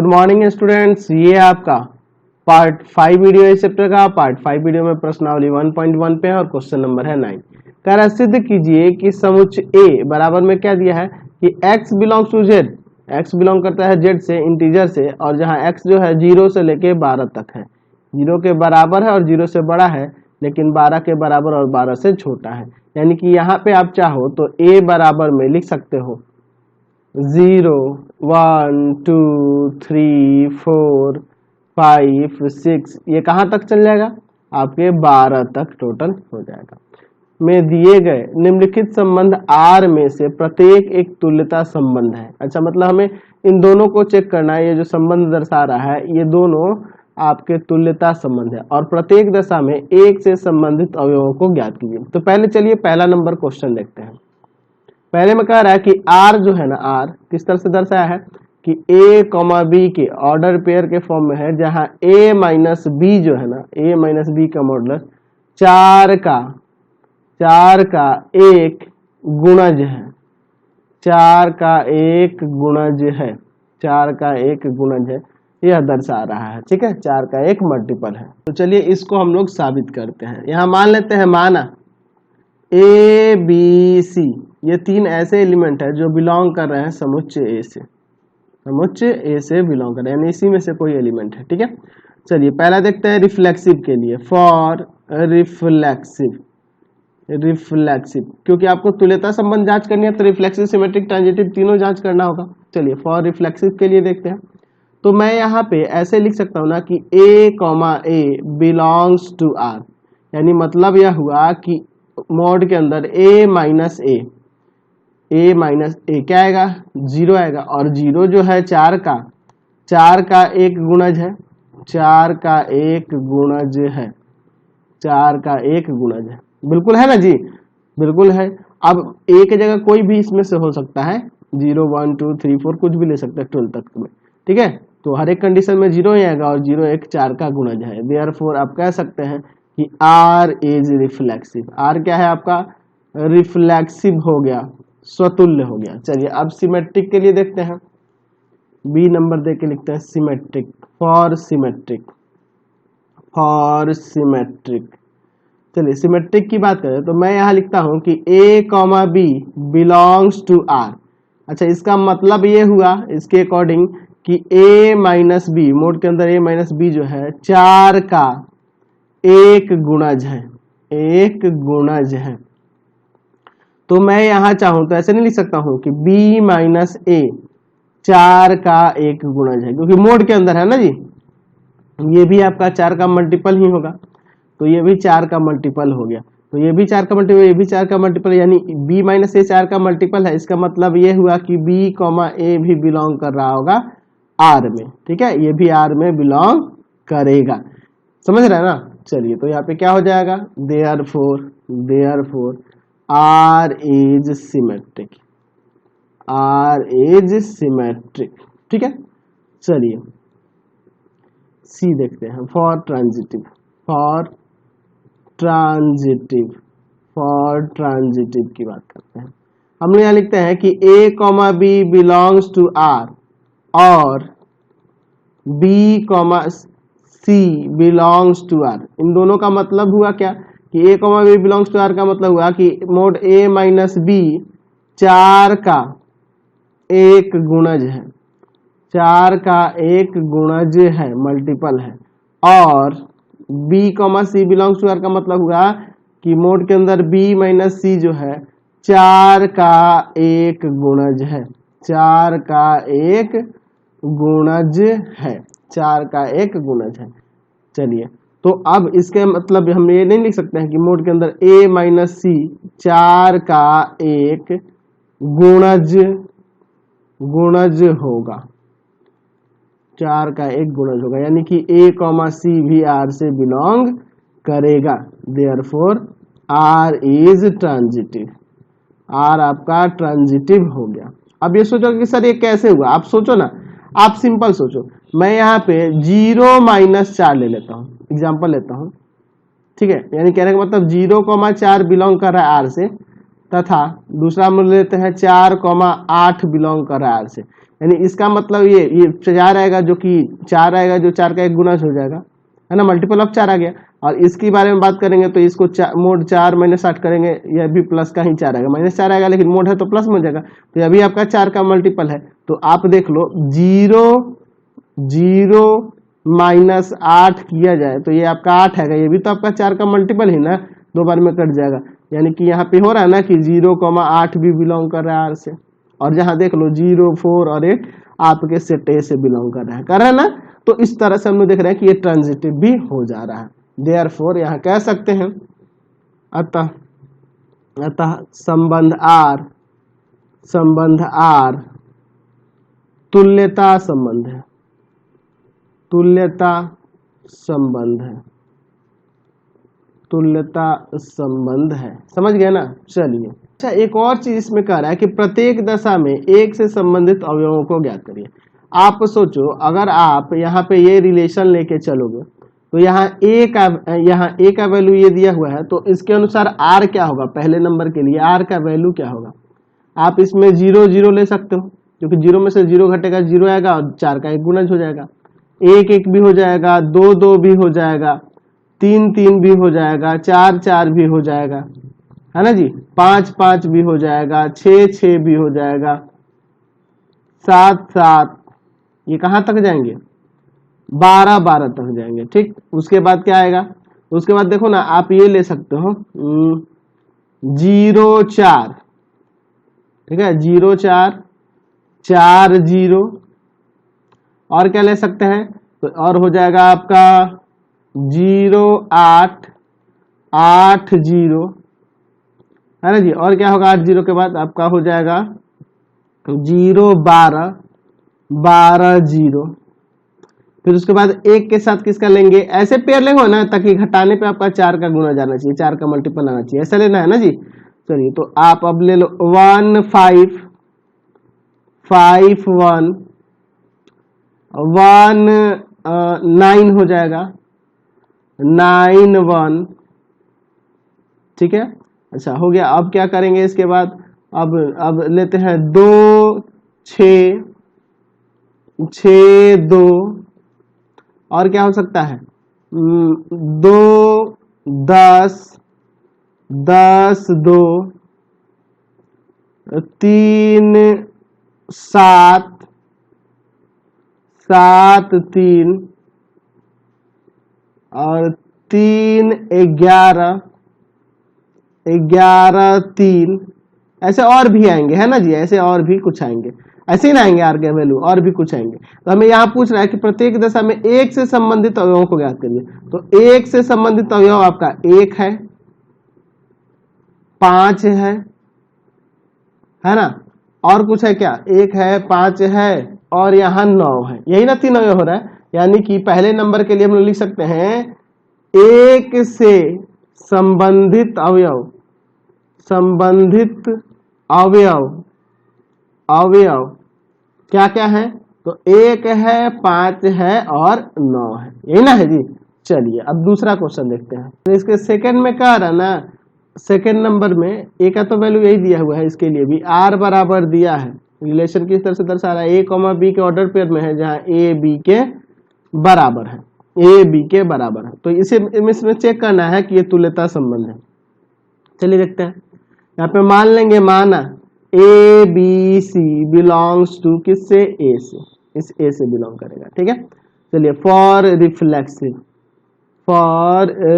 Good morning students, ये आपका part 5 video है। इस चैप्टर का पार्ट 5 वीडियो में प्रश्नावली 1.1 पे है और क्वेश्चन नंबर है 9। कह रहा सिद्ध कीजिए कि समुच्चय ए बराबर में क्या दिया है कि x belongs to z, x belong करता है z से, इंटीजर से, और जहां x जो है 0 से लेके 12 तक है, 0 के बराबर है और 0 से बड़ा है, लेकिन 12 के बराबर और 12 से छोटा है। यानी कि यहाँ पे आप चाहो तो a बराबर में लिख सकते हो 0 1 2 3 4 5 6, ये कहाँ तक चल जाएगा? आपके 12 तक टोटल हो जाएगा। में दिए गए निम्नलिखित संबंध R में से प्रत्येक एक तुल्यता संबंध है। अच्छा, मतलब हमें इन दोनों को चेक करना है। ये जो संबंध दर्शा रहा है ये दोनों आपके तुल्यता संबंध है और प्रत्येक दशा में एक से संबंधित अवयवों को ज्ञात कीजिए। तो पहले चलिए पहला नंबर क्वेश्चन देखते हैं। पहले में कह रहा है कि R जो है ना, R किस तरह से दर्शाया है कि A, B के ऑर्डर पेयर के फॉर्म में है, जहां A माइनस B जो है ना, A माइनस B का मॉडुलस 4 का एक गुणज है, 4 का एक गुणज है, 4 का एक गुणज है, यह दर्शा रहा है। ठीक है, 4 का एक मल्टीपल है। तो चलिए इसको हम लोग साबित करते हैं। यहां मान लेते हैं, माना A B C ये तीन ऐसे एलिमेंट है जो बिलोंग कर रहे हैं समुच्चय A से, समुच्चय A से बिलोंग कर रहे हैं, यानी इसी में से कोई एलिमेंट है। ठीक है, चलिए पहला देखते हैं रिफ्लेक्सिव के लिए। फॉर रिफ्लेक्सिव क्योंकि आपको तुल्यता संबंध जांच करनी है तो रिफ्लेक्सिव, सिमेट्रिक, ट्रांजिटिव तीनों जांच करना होगा। चलिए फॉर रिफ्लेक्सिव के लिए देखते हैं। तो मैं यहाँ पे ऐसे लिख सकता हूँ ना कि A बिलोंग्स टू R, यानी मतलब यह हुआ कि मोड के अंदर A माइनस ए क्या आएगा? 0 आएगा, और 0 जो है 4 का एक गुणज है, 4 का एक गुणज है, 4 का एक गुणज है। बिल्कुल है ना जी, बिल्कुल है। अब ए की जगह कोई भी इसमें से हो सकता है, 0 1 2 3 4 कुछ भी ले सकते हैं 12 तक में। ठीक है, तो हर एक कंडीशन में 0 ही आएगा, और 0 एक 4 का गुणज है। देयरफॉर आप कह सकते हैं कि R इज रिफ्लेक्सिव। R क्या है आपका? रिफ्लेक्सिव हो गया, स्वतुल्य हो गया। चलिए अब सिमेट्रिक के लिए देखते हैं। बी नंबर दे के लिखते हैं सिमेट्रिक। फॉर सिमेट्रिक चलिए सिमेट्रिक की बात करें तो मैं यहां लिखता हूं कि A, B belongs to R। अच्छा, इसका मतलब ये हुआ इसके अकॉर्डिंग कि A माइनस बी, मोड के अंदर A माइनस बी जो है 4 का एक गुणज है, एक गुणज है। तो मैं यहां चाहूं तो ऐसे नहीं लिख सकता हूं कि B माइनस A 4 का एक गुणज है, क्योंकि मोड के अंदर है ना जी, ये भी आपका 4 का मल्टीपल ही होगा, तो ये भी 4 का मल्टीपल हो गया, तो ये भी 4 का मल्टीपल, ये भी 4 का मल्टीपल, यानी B माइनस A 4 का मल्टीपल है। इसका मतलब ये हुआ कि B, A भी बिलोंग कर रहा होगा R में। ठीक है, ये भी R में बिलोंग करेगा, समझ रहे हैं ना। चलिए तो यहाँ पे क्या हो जाएगा? Therefore R is symmetric, R is symmetric. ठीक है, चलिए सी देखते हैं। फॉर ट्रांजिटिव की बात करते हैं। हम लोग यहाँ लिखते हैं कि A, B belongs to R और B, C belongs to R। इन दोनों का मतलब हुआ क्या कि A, B belongs to R का मतलब हुआ कि मोड A माइनस B 4 का एक गुणज है, 4 का एक गुणज है, मल्टीपल है, और B, C belongs to R का मतलब हुआ कि मोड के अंदर B माइनस C जो है 4 का एक गुणज है, 4 का एक गुणज है, 4 का एक गुणज है। चलिए तो अब इसके मतलब हम ये नहीं लिख सकते हैं कि मोड के अंदर A माइनस C 4 का एक गुणज होगा, 4 का एक गुणज होगा, यानी कि A, C भी R से बिलोंग करेगा। Therefore R is transitive, R आपका ट्रांजिटिव हो गया। अब ये सोचो कि सर ये कैसे हुआ? आप सोचो ना, आप सिंपल सोचो। मैं यहाँ पे 0 माइनस 4 ले लेता हूँ, एग्जाम्पल लेता हूँ। ठीक है, यानी कहने का मतलब 0, 4 बिलोंग कर रहा है R से, तथा दूसरा हम लेते हैं 4, 8 बिलोंग कर रहा है R से। यानी इसका मतलब ये 4 आएगा, जो कि 4 आएगा, जो 4 का 1 गुना हो जाएगा, है ना, मल्टीपल ऑफ 4 आ गया। और इसके बारे में बात करेंगे तो इसको मोड 4 -8 करेंगे, यह भी प्लस का ही 4 आएगा, -4 आएगा, लेकिन मोड है तो प्लस में हो जाएगा, तो यह भी आपका 4 का मल्टीपल है। तो आप देख लो 0 0 -8 किया जाए तो ये आपका 8 है, ये भी तो आपका 4 का मल्टीपल ही ना, 2 बार में कट जाएगा। यानी कि यहाँ पे हो रहा है ना कि 0,8 भी बिलोंग कर रहा है R से, और जहाँ देख लो 0, 4 और 8 आपके सेट ए से बिलोंग कर रहा है ना। तो इस तरह से हम लोग देख रहे हैं कि ये ट्रांजिटिव भी हो जा रहा है। देयरफॉर यहाँ कह सकते हैं अतः संबंध R तुल्यता संबंध है, तुल्यता संबंध है। समझ गए ना। चलिए, अच्छा एक और चीज इसमें कह रहा है कि प्रत्येक दशा में एक से संबंधित अवयवों को ज्ञात करिए। आप सोचो अगर आप यहाँ पे ये रिलेशन लेके चलोगे तो यहाँ ए का वैल्यू ये दिया हुआ है, तो इसके अनुसार R क्या होगा, पहले नंबर के लिए R का वैल्यू क्या होगा। आप इसमें 0 0 ले सकते हो, क्योंकि 0 में से 0 घटेगा 0 आएगा और 4 का 1 गुणज हो जाएगा, 1 1 भी हो जाएगा, 2 2 भी हो जाएगा, 3 3 भी हो जाएगा, 4 4 भी हो जाएगा, है ना जी, 5 5 भी हो जाएगा, 6 6 भी हो जाएगा, 7 7, ये कहाँ तक जाएंगे, 12 12 तक जाएंगे। ठीक, उसके बाद क्या आएगा, उसके बाद देखो ना आप ये ले सकते हो 0 4, ठीक है, 0 4 4 0, और क्या ले सकते हैं, तो और हो जाएगा आपका 0 8 8 0, है ना जी, और क्या होगा 8 0 के बाद आपका हो जाएगा 0 12 12 0। फिर उसके बाद एक के साथ किसका लेंगे, ऐसे पेयर लेंगे ना, ताकि घटाने पे आपका 4 का गुना जाना चाहिए, 4 का मल्टीपल आना चाहिए, ऐसा लेना है ना जी। चलिए, तो आप अब ले लो 1 5 5 1 1 9 हो जाएगा, 9 1, ठीक है। अच्छा हो गया। अब क्या करेंगे इसके बाद, अब लेते हैं 2 6 6 2, और क्या हो सकता है 2 10 10 2 3 7 7 3 और 3 11 11 3, ऐसे और भी आएंगे, है ना जी, ऐसे और भी कुछ आएंगे, ऐसे ही ना आएंगे आर के वैल्यू, और भी कुछ आएंगे। तो हमें यहाँ पूछ रहा है कि प्रत्येक दशा में एक से संबंधित अवयवों को ज्ञात करिए। तो एक से संबंधित अवयव आपका 1 है, 5 है ना, और कुछ है क्या, 1 है, 5 है, और यहाँ 9 है, यही ना 3 अवयव हो रहा है। यानी कि पहले नंबर के लिए हम लोग लिख सकते हैं एक से संबंधित अवयव, संबंधित अवयव क्या क्या है, तो 1 है, 5 है और 9 है, यही ना है जी। चलिए अब दूसरा क्वेश्चन देखते हैं। तो इसके सेकंड में क्या आ रहा ना, सेकंड नंबर में ए का तो वैल्यू यही दिया हुआ है, इसके लिए भी आर बराबर दिया है। रिलेशन किस तरह से दर्शा रहा है, ए कॉमा बी के ऑर्डर पेयर में है, जहां ए बी के बराबर है, ए बी के बराबर है। तो इसे इसमें चेक करना है कि ये तुल्यता संबंध है। चलिए देखते हैं, यहाँ पे मान लेंगे, माना A B C belongs to किससे, ए से, इस ए से बिलोंग करेगा, ठीक है। चलिए फॉर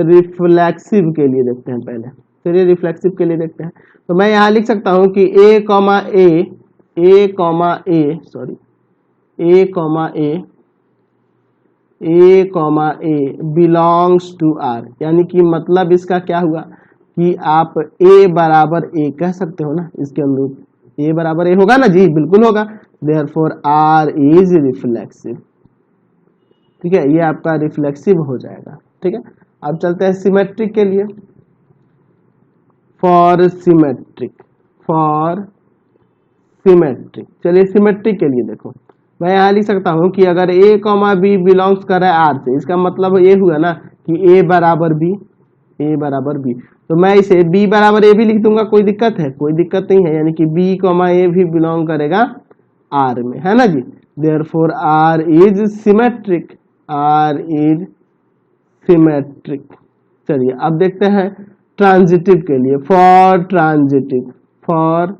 रिफ्लेक्सिव के लिए देखते हैं पहले, चलिए रिफ्लेक्सिव के लिए देखते हैं। तो मैं यहाँ लिख सकता हूँ कि ए बिलोंग्स टू आर, यानी कि मतलब इसका क्या हुआ कि आप ए बराबर ए कह सकते हो ना, इसके अनुरूप ए बराबर ए होगा ना जी, बिल्कुल होगा। देयरफॉर आर इज रिफ्लेक्सिव, ठीक है, ये आपका रिफ्लेक्सिव हो जाएगा, ठीक है। अब चलते हैं सिमेट्रिक के लिए, फॉर सिमेट्रिक। चलिए सिमेट्रिक के लिए देखो, मैं यहाँ लिख सकता हूँ कि अगर ए कॉमा बी बिलोंग्स कर रहा है आर से, इसका मतलब ये हुआ ना कि ए बराबर बी, तो मैं इसे बी बराबर ए भी लिख दूंगा, कोई दिक्कत है, कोई दिक्कत नहीं है। यानी कि बी कॉमा ए भी बिलोंग करेगा आर में, है ना जी। Therefore R is symmetric, R is symmetric. चलिए अब देखते हैं ट्रांजिटिव के लिए, फॉर ट्रांजिटिव, फॉर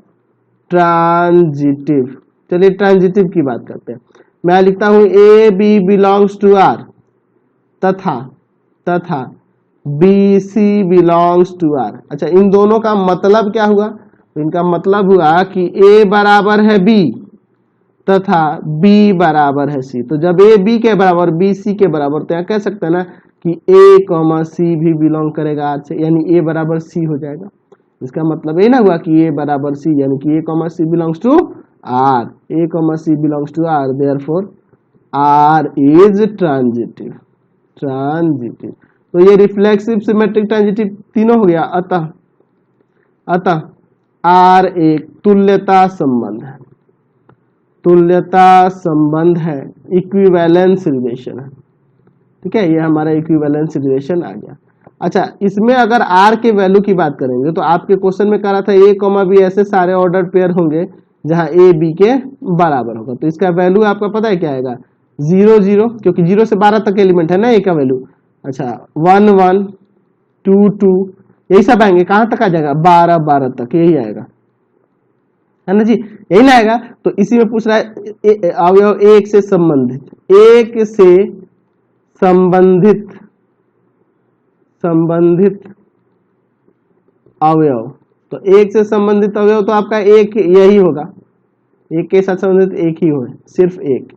ट्रांजिटिव। चलिए ट्रांजिटिव की बात करते हैं। मैं लिखता हूं A B belongs to R तथा B C belongs to R. अच्छा, इन दोनों का मतलब क्या हुआ? तो इनका मतलब हुआ कि ए बराबर है बी तथा बी बराबर है सी। तो जब ए बी के बराबर बी सी के बराबर, तो यहाँ कह सकते हैं ना कि ए कॉमा सी भी बिलोंग करेगा आर से, यानी ए बराबर सी हो जाएगा। इसका मतलब ये ना हुआ कि ए बराबर सी, यानी कि A comma C belongs to R, A comma C belongs to R, therefore R is transitive, transitive. तो ये रिफ्लेक्सिव, सिमेट्रिक, ट्रांजिटिव तीनों हो गया। अतः आर एक तुल्यता संबंध है, तुल्यता संबंध है, इक्विवेलेंस रिलेशन है। ठीक है, ये हमारा इक्विवेलेंस रिलेशन आ गया। अच्छा, इसमें अगर आर के वैल्यू की बात करेंगे तो आपके क्वेश्चन में कह रहा था ए कॉमा बी ऐसे सारे ऑर्डर पेयर होंगे जहां ए बी के बराबर होगा। तो इसका वैल्यू आपका पता है क्या आएगा? 0 0, क्योंकि 0 से 12 तक एलिमेंट है ना ए का वैल्यू। अच्छा, 1 1 2 2 यही सब आएंगे। कहां तक आ जाएगा? 12 12 तक यही आएगा, है ना जी, यही ना आएगा। तो इसी में पूछ रहा है अवयव एक से संबंधित, एक से संबंधित, संबंधित अवयव। तो एक से संबंधित अवयव तो आपका एक यही होगा, एक के साथ संबंधित एक ही हो, सिर्फ एक।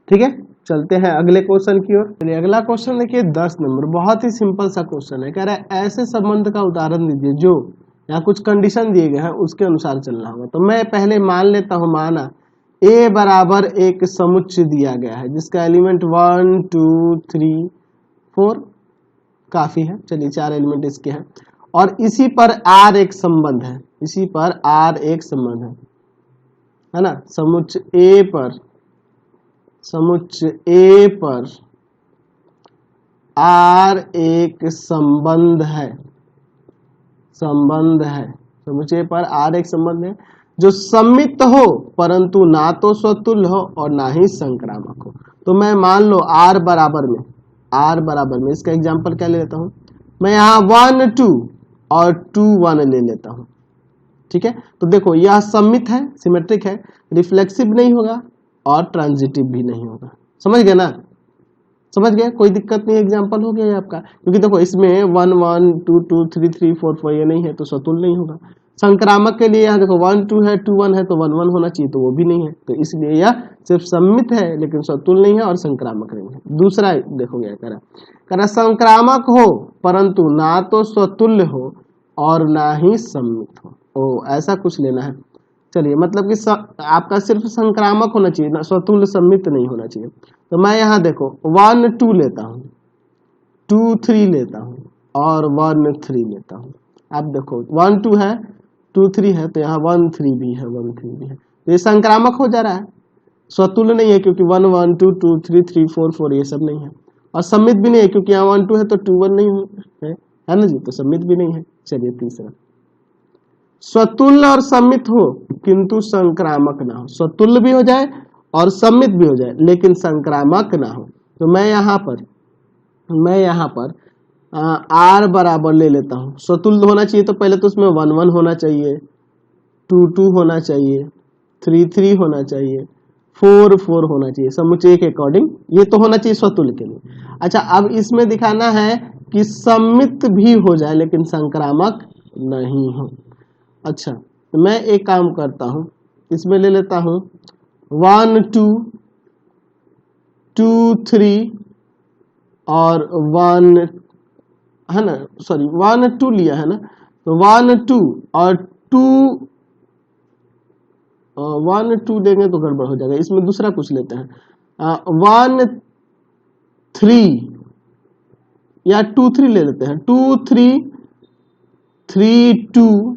ठीक है, चलते हैं अगले क्वेश्चन की ओर। चलिए अगला क्वेश्चन देखिए 10 नंबर, बहुत ही सिंपल सा क्वेश्चन है। कह रहा है ऐसे संबंध का उदाहरण दीजिए जो, यहाँ कुछ कंडीशन दिए गए हैं उसके अनुसार चलना होगा। तो मैं पहले मान लेता हूं, माना ए बराबर एक समुच्चय दिया गया है जिसका एलिमेंट 1 2 3 4 काफी है। चलिए 4 एलिमेंट इसके हैं और इसी पर आर एक संबंध है, इसी पर आर एक संबंध है ना। समुच्चय ए पर, समुच्चय ए पर आर एक संबंध है, संबंध है, समुच्चय पर आर एक संबंध है जो सम्मित हो परंतु ना तो स्वतुल्य हो और ना ही संक्रामक हो। तो मैं मान लो आर बराबर में, आर बराबर में, इसका एग्जांपल क्या ले लेता हूं मैं, यहाँ 1 2 और 2 1 ले लेता हूं। ठीक है, तो देखो यह सम्मित है, सिमेट्रिक है, रिफ्लेक्सिव नहीं होगा और ट्रांजिटिव भी नहीं होगा। समझ गए ना? समझ गए, कोई दिक्कत नहीं, एग्जांपल हो गया ये आपका। क्योंकि देखो इसमें 1 1 2 2 3 3 4 4 ये नहीं है तो स्वतुल्य नहीं होगा। संक्रामक के लिए यहाँ देखो 1 2 है, 2 1 है तो 1 1 होना चाहिए, तो वो भी नहीं है। तो इसलिए यह सिर्फ सम्मित है लेकिन स्वतुल्य नहीं है और संक्रामक नहीं है। दूसरा देखो क्या कह रहा संक्रामक हो परंतु ना तो स्वतुल्य हो और ना ही सम्मित हो। ओ, ऐसा कुछ लेना है। चलिए, मतलब कि आपका सिर्फ संक्रामक होना चाहिए ना, स्वतुल्य सम्मित नहीं होना चाहिए। तो मैं यहाँ देखो 1 2 लेता हूँ, 2 3 लेता हूँ और 1 3 लेता हूँ। आप देखो 1 2 है, 2 3 है, तो यहाँ 1 3 भी है, 1 3 भी है। तो ये संक्रामक हो जा रहा है, स्वतुल्य नहीं है क्योंकि 1 1 2 2 3 3 4 4 ये सब नहीं है, और सम्मित भी नहीं है क्योंकि यहाँ 1 2 है तो 2 1 नहीं है ना जी, तो सम्मित भी नहीं है। चलिए तीसरा, स्वतुल्य और सम्मित हो किंतु संक्रामक ना हो, स्वतुल्य भी हो जाए और सम्मित भी हो जाए लेकिन संक्रामक ना हो। तो मैं यहाँ पर आर बराबर ले लेता हूँ। स्वतुल्य होना चाहिए तो पहले तो उसमें 1 1 होना चाहिए, 2 2 होना चाहिए, 3 3 होना चाहिए, 4 4 होना चाहिए, समुच्चय के अकॉर्डिंग ये तो होना चाहिए स्वतुल्य के लिए। अच्छा, अब इसमें दिखाना है कि सम्मित भी हो जाए लेकिन संक्रामक नहीं हो। अच्छा, तो मैं एक काम करता हूं, इसमें ले लेता हूं 1 2 2 3 और 1 है ना, सॉरी 1 2 लिया है ना, तो 1 2 और 2 1 2 देंगे तो गड़बड़ हो जाएगा। इसमें दूसरा कुछ लेते हैं 1 3 या 2 3 ले लेते हैं, 2 3 3 2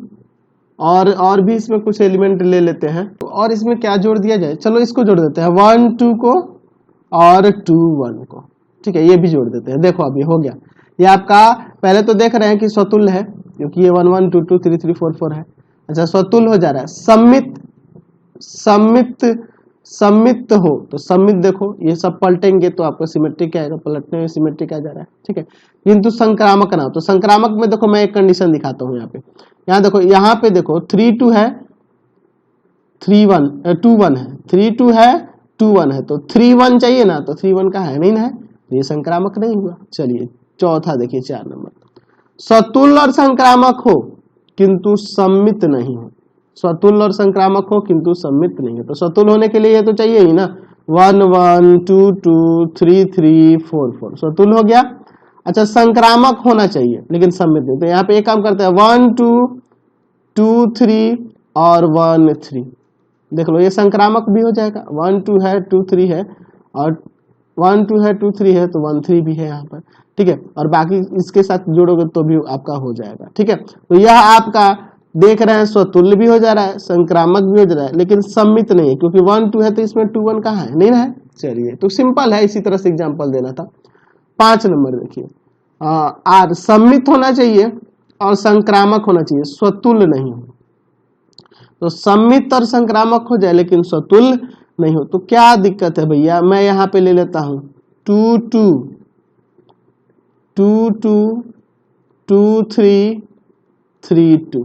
और भी इसमें कुछ एलिमेंट ले लेते हैं। और इसमें क्या जोड़ दिया जाए, चलो इसको जोड़ देते हैं 1 2 को और 2 1 को। ठीक है, ये भी जोड़ देते हैं। देखो अब ये हो गया, ये आपका पहले तो देख रहे हैं कि स्वतुल्य है क्योंकि ये 1 1 2 2 3 3 4 4 है। अच्छा, स्वतुल्य हो जा रहा है, सम्मित सममित हो तो सममित, देखो ये सब पलटेंगे तो आपको सिमेट्रिक आएगा, पलटने में सिमेट्रिक आ जा रहा है, ठीक है। किंतु संक्रामक ना हो, तो संक्रामक में देखो मैं एक कंडीशन दिखाता हूँ यहाँ पे। यहाँ पे देखो 3-2 है, 3-1 2-1 है, 3-2 है, 2-1 है, तो 3-1 चाहिए ना, तो 3-1 का है नहीं ना, है ये संक्रामक नहीं हुआ। चलिए चौथा देखिए 4 नंबर, स्वतुल्य और संक्रामक हो किंतु सम्मित नहीं हो। स्वतुल्य और संक्रामक हो किंतु सम्मित नहीं है, तो स्वतुल्य होने के लिए ये तो चाहिए ही ना, 1-1 2-2 3-3 4-4 स्वतुल्य हो गया। अच्छा संक्रामक होना चाहिए लेकिन सम्मित नहीं, तो यहाँ पे एक काम करते हैं 1-2 2-3 और 1-3, देख लो ये संक्रामक भी हो जाएगा, 1-2 है 2-3 है, और 1-2 है 2-3 है, तो 1-3 भी है यहाँ पर, ठीक है। और बाकी इसके साथ जोड़ोगे तो भी आपका हो जाएगा, ठीक है। तो यह आपका देख रहे हैं स्वतुल्य भी हो जा रहा है, संक्रामक भी हो जा रहा है, लेकिन सम्मित नहीं है, क्योंकि 1-2 है तो इसमें 2-1 कहाँ है, नहीं ना है। चलिए तो सिंपल है, इसी तरह से एग्जाम्पल देना था। 5 नंबर देखिए, आर सम्मित होना चाहिए और संक्रामक होना चाहिए, स्वतुल्य नहीं हो। तो सम्मित और संक्रामक हो जाए लेकिन स्वतुल्य नहीं हो, तो क्या दिक्कत है भैया, मैं यहाँ पे ले लेता हूं 2-2 2-2 2-3 3-2,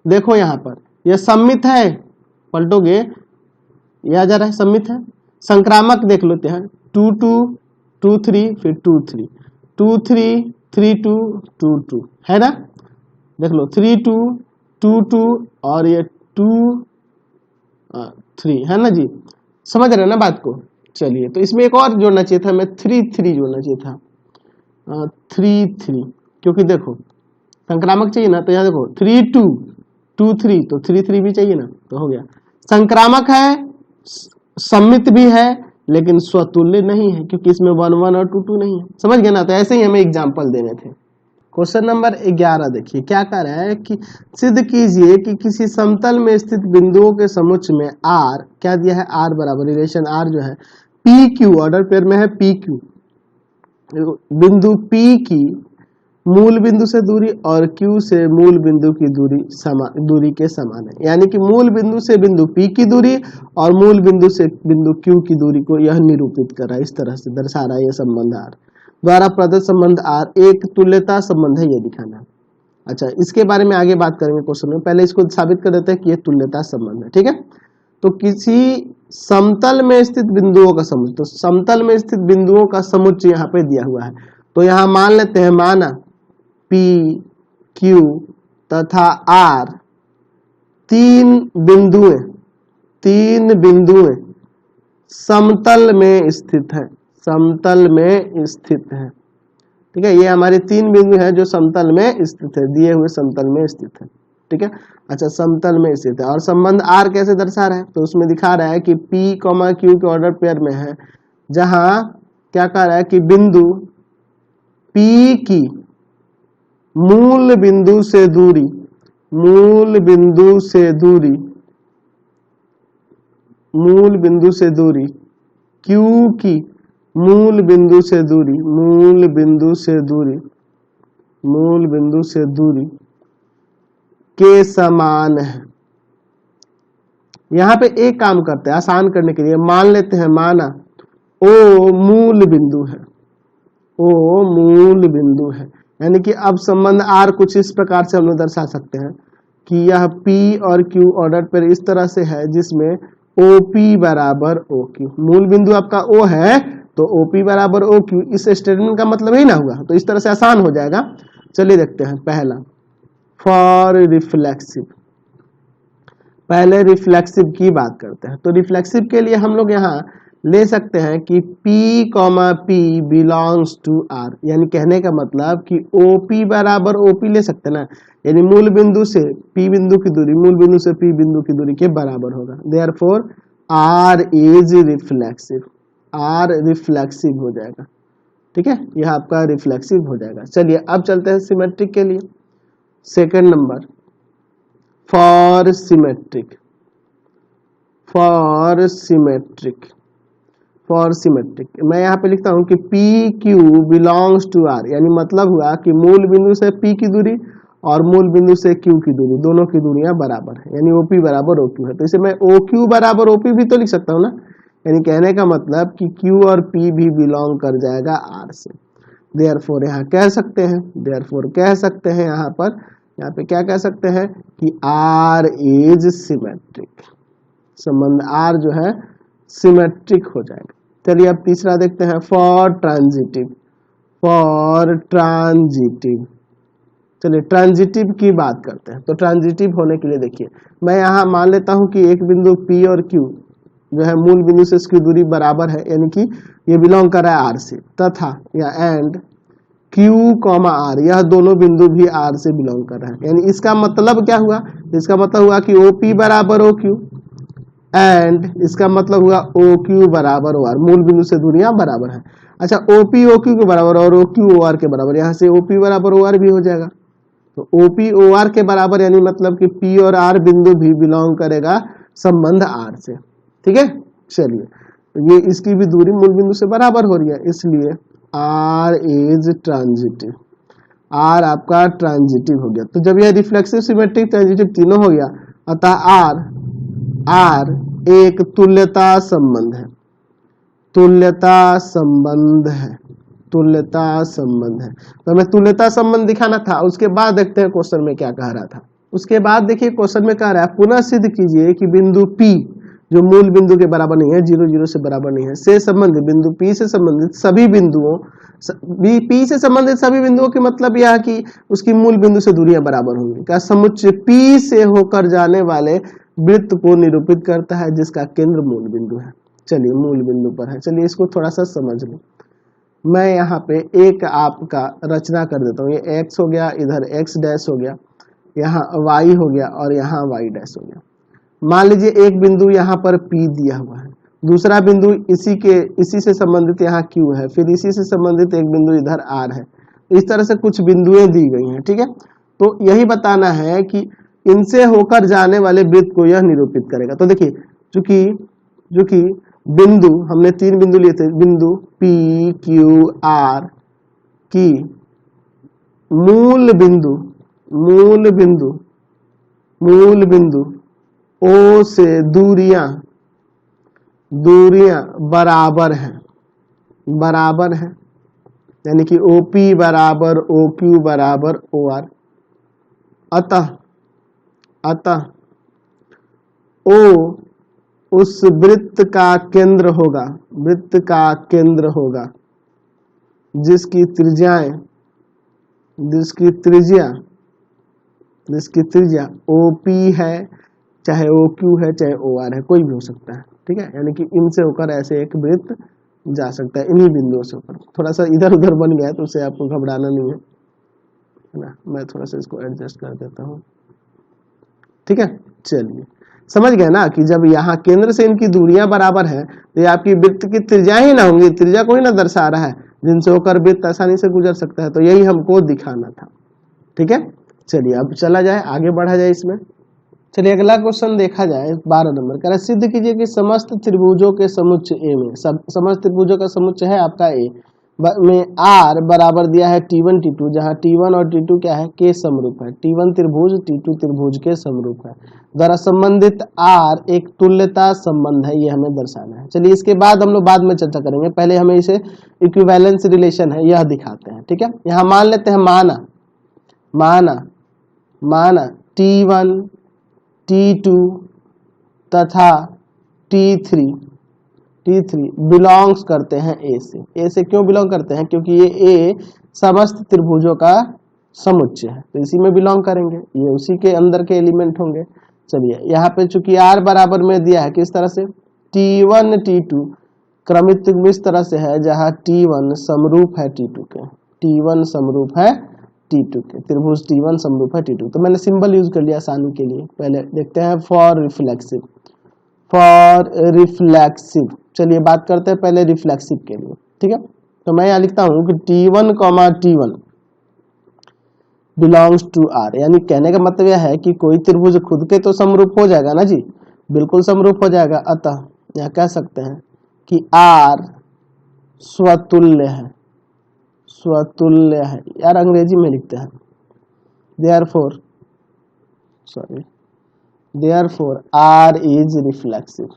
देखो यहाँ पर यह सम्मित है, पलटोगे यह आ जा रहा है सम्मित है। संक्रामक देख लेते हैं 2-2 2-3 फिर 2-3 2-3 3-2 2-2 है ना, देख लो 3-2 2-2 और ये 2-3 है ना जी, समझ रहे हैं ना बात को। चलिए तो इसमें एक और जोड़ना चाहिए था, मैं 3-3 जोड़ना चाहिए था, 3-3, क्योंकि देखो संक्रामक चाहिए ना, तो यहाँ देखो 3-2 2-3 तो 3-3 भी चाहिए ना, तो हो गया। संक्रामक है, सम्मित भी है, लेकिन स्वतुल्य नहीं है, क्योंकि इसमें 1-1 और 2-2 नहीं है, समझ गए ना। तो ऐसे ही हमें एग्जाम्पल देने थे। क्वेश्चन नंबर 11 देखिए क्या कह रहा है कि सिद्ध कीजिए कि किसी समतल में स्थित बिंदुओं के समुच्चय में आर, क्या दिया है, आर बराबर रिलेशन आर जो है पी क्यू, ऑर्डर पेयर में है पी क्यू, बिंदु पी की मूल बिंदु से दूरी और Q से मूल बिंदु की दूरी के समान है, यानी कि मूल बिंदु से बिंदु P की दूरी और मूल बिंदु से बिंदु Q की दूरी को यह निरूपित कर रहा है, इस तरह से दर्शा रहा है यह संबंध R द्वारा प्रदत्त संबंध R एक तुल्यता संबंध है, यह दिखाना है। अच्छा इसके बारे में आगे बात करेंगे क्वेश्चन में, पहले इसको साबित कर देते हैं कि यह तुल्यता संबंध है, ठीक है। तो किसी समतल में स्थित बिंदुओं का समुच्चय, तो समतल में स्थित बिंदुओं का समुच्चय यहाँ पे दिया हुआ है, तो यहाँ मान लेते हैं, माना P, Q तथा R तीन बिंदुएं समतल में स्थित है, समतल में स्थित है, ठीक है। ये हमारे 3 बिंदु हैं जो समतल में स्थित है, दिए हुए समतल में स्थित है, ठीक है। अच्छा समतल में स्थित है, और संबंध R कैसे दर्शा रहा है, तो उसमें दिखा रहा है कि P, Q के ऑर्डर पेयर में है, जहां क्या कह रहा है कि बिंदु P की मूल बिंदु से दूरी Q की मूल बिंदु से दूरी के समान है। यहां पे एक काम करते हैं आसान करने के लिए, मान लेते हैं, माना O मूल बिंदु है, यानी कि अब संबंध R कुछ इस प्रकार से हम लोग दर्शा सकते हैं कि यह P और Q ऑर्डर पर इस तरह से है जिसमें OP बराबर OQ, मूल बिंदु आपका O है तो OP बराबर OQ, इस स्टेटमेंट का मतलब ही ना हुआ, तो इस तरह से आसान हो जाएगा। चलिए देखते हैं, पहला फॉर रिफ्लेक्सिव, पहले रिफ्लेक्सिव की बात करते हैं। तो रिफ्लेक्सिव के लिए हम लोग यहाँ ले सकते हैं कि P, P belongs to R, यानी कहने का मतलब कि OP बराबर OP ले सकते हैं ना, यानी मूल बिंदु से P बिंदु की दूरी मूल बिंदु से P बिंदु की दूरी के बराबर होगा, therefore R is reflexive, R reflexive हो जाएगा, ठीक है, यह आपका रिफ्लेक्सिव हो जाएगा। चलिए अब चलते हैं सिमेट्रिक के लिए। सेकंड नंबर फॉर सिमेट्रिक मैं यहाँ पे लिखता हूँ कि P Q belongs to R, यानी मतलब हुआ कि मूल बिंदु से P की दूरी और मूल बिंदु से क्यू की दूरी, दोनों की दूरियां बराबर है, यानी OP बराबर OQ है। तो इसे मैं OQ बराबर OP भी तो लिख सकता हूँ ना, यानी कहने का मतलब कि Q और P भी बिलोंग कर जाएगा R से। देयरफॉर यहाँ कह सकते हैं, यहाँ पे क्या कह सकते हैं कि R इज सिमेट्रिक, संबंध R जो है सिमेट्रिक हो जाएगा। चलिए अब तीसरा देखते हैं, फॉर ट्रांजिटिव। चलिए ट्रांजिटिव की बात करते हैं। तो ट्रांजिटिव होने के लिए देखिए, मैं यहाँ मान लेता हूँ कि एक बिंदु P और Q जो है मूल बिंदु से इसकी दूरी बराबर है, यानी कि ये बिलोंग कर रहा है R से, तथा या एंड Q, R, यह दोनों बिंदु भी R से बिलोंग कर रहे हैं। यानी इसका मतलब क्या हुआ, इसका मतलब हुआ कि OP बराबर OQ एंड इसका मतलब हुआ OQ बराबर OR, मूल बिंदु से दूरियां बराबर है। अच्छा, OP OQ के बराबर और OQ OR के बराबर, यहाँ से OP बराबर OR भी हो जाएगा। तो OP OR के बराबर यानी मतलब कि P और R बिंदु भी बिलोंग करेगा संबंध R से। ठीक है, चलिए तो ये इसकी भी दूरी मूल बिंदु से बराबर हो रही है, इसलिए R इज ट्रांजिटिव, R आपका ट्रांजिटिव हो गया। तो जब यह रिफ्लेक्सिव, सिमेट्रिक, ट्रांजिटिव तीनों हो गया, अतः R एक तुल्यता संबंध है, तो हमें तुल्यता संबंध दिखाना था। उसके बाद देखते हैं क्वेश्चन में क्या कह रहा था। उसके बाद देखिए क्वेश्चन में कह रहा है, पुनः सिद्ध कीजिए कि बिंदु P जो मूल बिंदु के बराबर नहीं है, 0 0 से बराबर नहीं है, से संबंधित बिंदु P से संबंधित सभी बिंदुओं, P से संबंधित सभी बिंदुओं के मतलब यह कि उसकी मूल बिंदु से दूरियां बराबर होंगी का समुच्चय P से होकर जाने वाले वृत्त को निरूपित करता है, जिसका केंद्र मूल बिंदु है। चलिए मूल बिंदु पर है, चलिए इसको थोड़ा सा समझ लो। मैं यहाँ पे एक आपका रचना कर देता हूँ, ये x हो गया, इधर x डैश हो गया, यहाँ y हो गया और यहाँ y डैश हो गया। मान लीजिए एक बिंदु यहाँ पर P दिया हुआ है, दूसरा बिंदु इसी से संबंधित यहाँ Q है, फिर इसी से संबंधित एक बिंदु इधर R है। इस तरह से कुछ बिंदुएं दी गई हैं। ठीक है, तो यही बताना है कि इनसे होकर जाने वाले वृत्त को यह निरूपित करेगा। तो देखिए चूंकि बिंदु हमने 3 बिंदु लिए थे, बिंदु P Q R की मूल बिंदु O से दूरियां बराबर हैं, यानी कि OP बराबर OQ बराबर OR। अतः O उस वृत्त का केंद्र होगा जिसकी त्रिज्या OP है, चाहे OQ है, चाहे OR है, कोई भी हो सकता है। ठीक है, यानी कि इनसे होकर ऐसे एक वृत्त जा सकता है, इन्हीं बिंदुओं से होकर। थोड़ा सा इधर उधर बन गया तो उससे आपको घबराना नहीं है ना, मैं थोड़ा सा इसको एडजस्ट कर देता हूँ। ठीक है, चलिए समझ गए ना कि जब यहाँ केंद्र से इनकी दूरियां बराबर है तो ये आपकी वृत्त की त्रिज्या ही ना होंगी, त्रिज्या को ही ना दर्शा रहा है, जिनसे होकर वृत्त आसानी से गुजर सकता है। तो यही हमको दिखाना था। ठीक है, चलिए अब चला जाए, आगे बढ़ा जाए इसमें। चलिए अगला क्वेश्चन देखा जाए, 12 नंबर का। सिद्ध कीजिए कि समस्त त्रिभुजों के समुच्चय A में, समस्त त्रिभुजों का समुच्चय है आपका A में R बराबर दिया है T1 T2, जहाँ T1 और T2 क्या है, के समरूप है। T1 त्रिभुज T2 त्रिभुज के समरूप है, द्वारा संबंधित R एक तुल्यता संबंध है, ये हमें दर्शाना है। चलिए इसके बाद हम लोग बाद में चर्चा करेंगे, पहले हमें इसे इक्विवेलेंस रिलेशन है यह दिखाते हैं। ठीक है, यहाँ मान लेते हैं, माना T1 T2 तथा T3 बिलोंग्स करते हैं A से क्यों बिलोंग करते हैं, क्योंकि ये A समस्त त्रिभुजों का समुच्चय है, तो इसी में बिलोंग करेंगे, ये उसी के अंदर के एलिमेंट होंगे। चलिए यहाँ पे चूंकि R बराबर में दिया है, किस तरह से, T1 T2 क्रमित इस तरह से है जहाँ T1 समरूप है T2 के, T1 समरूप है T2 के, त्रिभुज T1 समरूप है T2। तो मैंने सिंबल यूज कर लिया आसानी के लिए। पहले देखते हैं फॉर रिफ्लेक्सिव। चलिए बात करते हैं पहले रिफ्लेक्सिव के लिए। ठीक है, तो मैं यहाँ लिखता हूँ कि T1 बिलोंग्स टू R, यानी कहने का मतलब यह है कि कोई त्रिभुज खुद के तो समरूप हो जाएगा ना जी, बिल्कुल समरूप हो जाएगा। अतः यह कह सकते हैं कि R स्वतुल्य है, यार अंग्रेजी में लिखते हैं, therefore R is reflexive,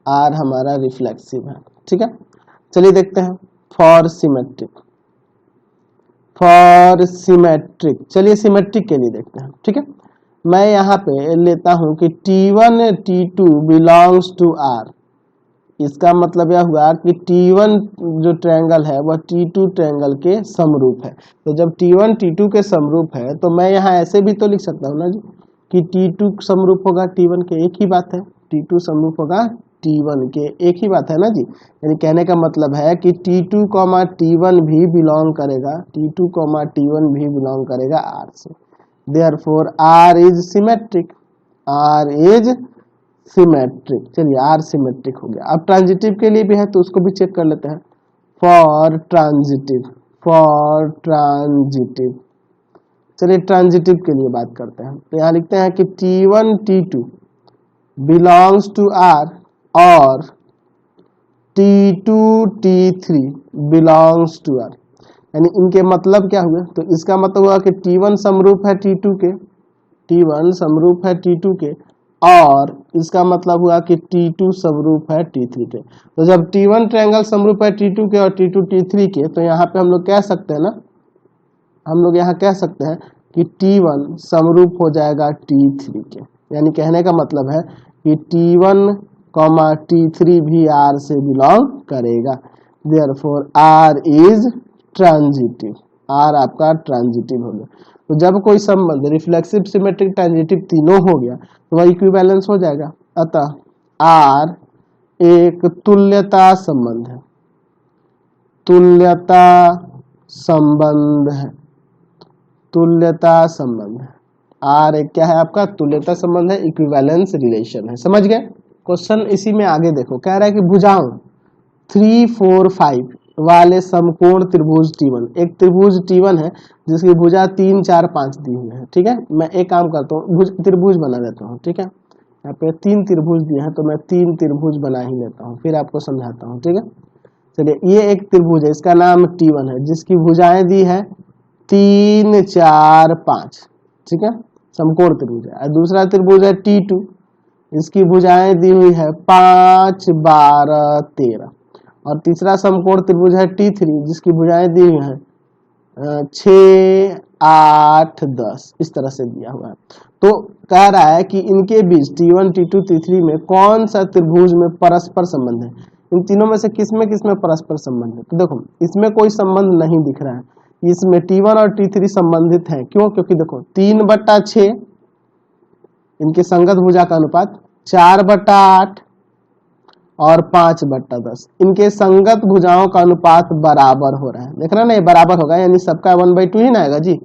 R हमारा रिफ्लेक्सिव है। ठीक है, चलिए देखते हैं फॉर सिमेट्रिक, चलिए सिमेट्रिक के लिए देखते हैं। ठीक है, मैं यहाँ पे लेता हूं कि T1 T2 belongs to R। इसका मतलब यह हुआ कि T1 जो ट्रायंगल है वह T2 ट्रायंगल के समरूप है। तो जब T1 T2 के समरूप है तो मैं यहाँ ऐसे भी तो लिख सकता हूँ ना जी कि T2 समरूप होगा T1 के, एक ही बात है। T2 समरूप होगा T1 के, एक ही बात है ना जी। यानी कहने का मतलब है कि T2, T1 भी बिलोंग करेगा, T2, T1 भी बिलोंग करेगा R से। Therefore R is symmetric, R is symmetric। चलिए R सिमेट्रिक हो गया। अब ट्रांजिटिव के लिए भी है तो उसको भी चेक कर लेते हैं। फॉर ट्रांजिटिव, चलिए ट्रांजिटिव के लिए बात करते हैं। तो यहाँ लिखते हैं कि T1 T2 belongs to R और T2 T3 belongs to R। यानी इनके मतलब क्या हुए? तो इसका मतलब हुआ कि T1 समरूप है T2 के, T1 समरूप है T2 के, और इसका मतलब हुआ कि T2 समरूप है T3 के। तो जब T1 ट्रायंगल समरूप है T2 के और T2 T3 के, तो यहाँ पे हम लोग कह सकते हैं ना, हम लोग यहाँ कह सकते हैं कि T1 समरूप हो जाएगा T3 के। यानी कहने का मतलब है कि T1, T3 भी R से बिलोंग करेगा। Therefore R is transitive, R आपका ट्रांजिटिव हो गया। तो जब कोई संबंध रिफ्लेक्सिव, सिमेट्रिक, ट्रांजिटिव तीनों हो गया तो वह इक्विवेलेंस हो जाएगा। अतः R एक तुल्यता संबंध है, तुल्यता संबंध है, तुल्यता संबंध है। R एक क्या है आपका? तुल्यता संबंध है, इक्विवेलेंस रिलेशन है। समझ गए? क्वेश्चन इसी में आगे देखो, कह रहा है कि भुजाओं 3, 4, 5 वाले समकोण त्रिभुज T1, एक त्रिभुज T1 है जिसकी भुजा 3, 4, 5 दी हुई है। ठीक है, मैं एक काम करता हूँ, त्रिभुज बना देता हूँ। ठीक है, यहाँ पे 3 त्रिभुज दिए हैं तो मैं 3 त्रिभुज बना ही लेता हूँ, फिर आपको समझाता हूँ। ठीक है, चलिए ये एक त्रिभुज है, इसका नाम T1 है, जिसकी भुजाएं दी है 3, 4, 5। ठीक है, समकोण त्रिभुज है। दूसरा त्रिभुज है T2, इसकी भुजाएं दी हुई है 5, 12, 13। और तीसरा समकोण त्रिभुज है T3, जिसकी भुजाएं दी हुई हैं 6, 8, 10, इस तरह से दिया हुआ है। तो कह रहा है कि इनके बीच T1, T2, T3 में कौन सा त्रिभुज में परस्पर संबंध है। इन तीनों में से किस में परस्पर संबंध है? तो देखो इसमें कोई संबंध नहीं दिख रहा है, इसमें T1 और T3 संबंधित हैं। क्यों? क्योंकि देखो 3/6 इनके संगत भुजा का अनुपात, 4/8 और 5/10 इनके संगत भुजाओं का अनुपात बराबर हो रहा है। देख रहे ना, ये बराबर होगा, यानी सबका 1/2 ही ना आएगा जी,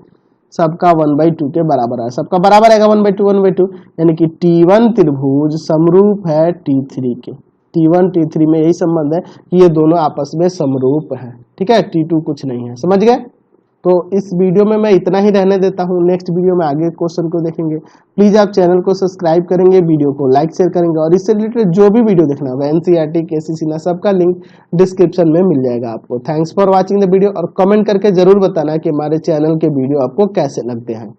सबका 1/2 के बराबर है, सबका बराबर आएगा 1/2 1/2। यानी कि T1 त्रिभुज समरूप है T3 के। T1 T3 में यही संबंध है कि ये दोनों आपस में समरूप है। ठीक है, T2 कुछ नहीं है। समझ गए? तो इस वीडियो में मैं इतना ही रहने देता हूँ, नेक्स्ट वीडियो में आगे क्वेश्चन को देखेंगे। प्लीज आप चैनल को सब्सक्राइब करेंगे, वीडियो को लाइक शेयर करेंगे, और इससे रिलेटेड जो भी वीडियो देखना होगा NCERT, KCC सबका लिंक डिस्क्रिप्शन में मिल जाएगा आपको। Thanks for watching the video, और कमेंट करके जरूर बताना कि हमारे चैनल के वीडियो आपको कैसे लगते हैं।